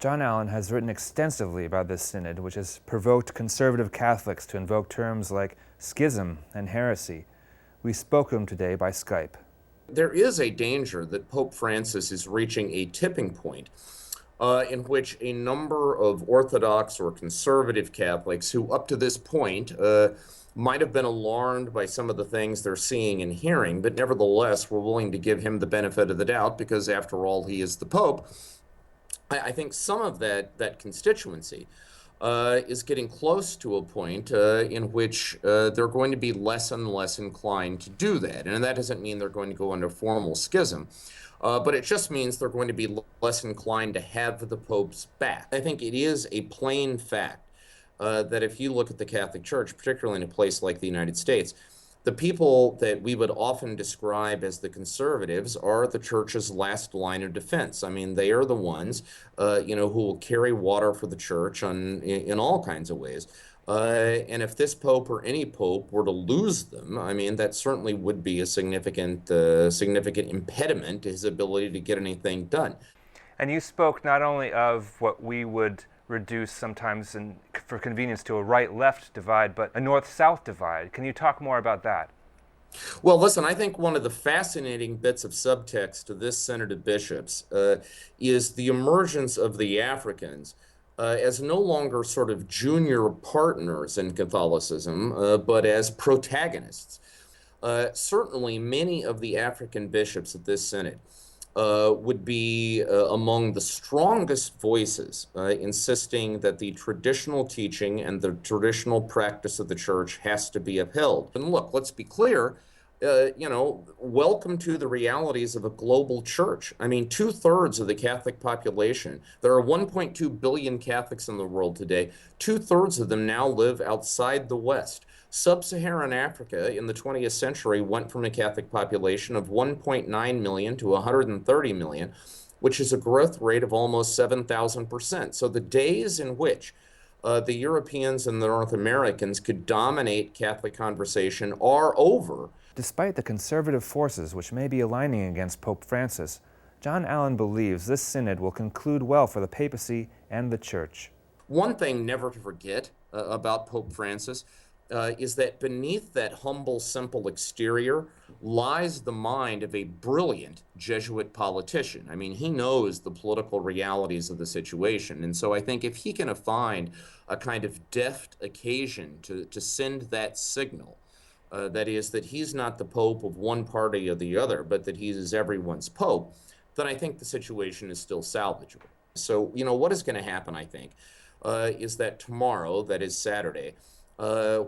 John Allen has written extensively about this synod, which has provoked conservative Catholics to invoke terms like schism and heresy. We spoke to him today by Skype. There is a danger that Pope Francis is reaching a tipping point in which a number of Orthodox or conservative Catholics who up to this point might have been alarmed by some of the things they're seeing and hearing, but nevertheless were willing to give him the benefit of the doubt because, after all, he is the Pope. I think some of that constituency is getting close to a point in which they're going to be less and less inclined to do that. And that doesn't mean they're going to go into formal schism, but it just means they're going to be less inclined to have the Pope's back. I think it is a plain fact that if you look at the Catholic Church, particularly in a place like the United States, the people that we would often describe as the conservatives are the church's last line of defense. I mean, they are the ones, who will carry water for the church in all kinds of ways. And if this pope or any pope were to lose them, I mean, that certainly would be a significant impediment to his ability to get anything done. And you spoke not only of what we would reduce sometimes for convenience to a right-left divide, but a north-south divide. Can you talk more about that? Well, listen, I think one of the fascinating bits of subtext to this Synod of Bishops is the emergence of the Africans as no longer sort of junior partners in Catholicism, but as protagonists. Certainly, many of the African bishops at this Synod would be among the strongest voices insisting that the traditional teaching and the traditional practice of the church has to be upheld. And look, let's be clear, welcome to the realities of a global church. I mean, 2/3 of the Catholic population, there are 1.2 billion Catholics in the world today, 2/3 of them now live outside the West. Sub-Saharan Africa in the 20th century went from a Catholic population of 1.9 million to 130 million, which is a growth rate of almost 7,000%. So the days in which the Europeans and the North Americans could dominate Catholic conversation are over. Despite the conservative forces which may be aligning against Pope Francis, John Allen believes this synod will conclude well for the papacy and the church. One thing never to forget about Pope Francis is that beneath that humble, simple exterior lies the mind of a brilliant Jesuit politician. I mean, he knows the political realities of the situation. And so I think if he can find a kind of deft occasion to send that signal, that is, that he's not the Pope of one party or the other, but that he is everyone's Pope, then I think the situation is still salvageable. So, what is going to happen, I think, is that tomorrow, that is Saturday,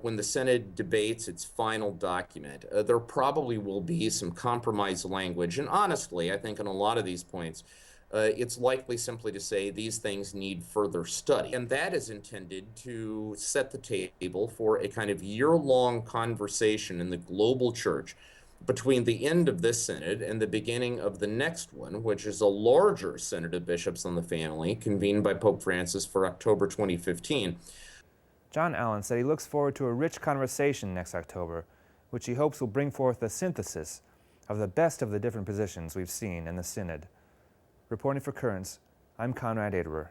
when the Synod debates its final document, there probably will be some compromise language. And honestly, I think on a lot of these points, it's likely simply to say these things need further study. And that is intended to set the table for a kind of year-long conversation in the global church between the end of this Synod and the beginning of the next one, which is a larger Synod of Bishops on the Family, convened by Pope Francis for October 2015. John Allen said he looks forward to a rich conversation next October, which he hopes will bring forth a synthesis of the best of the different positions we've seen in the Synod. Reporting for Currents, I'm Konrad Aderer.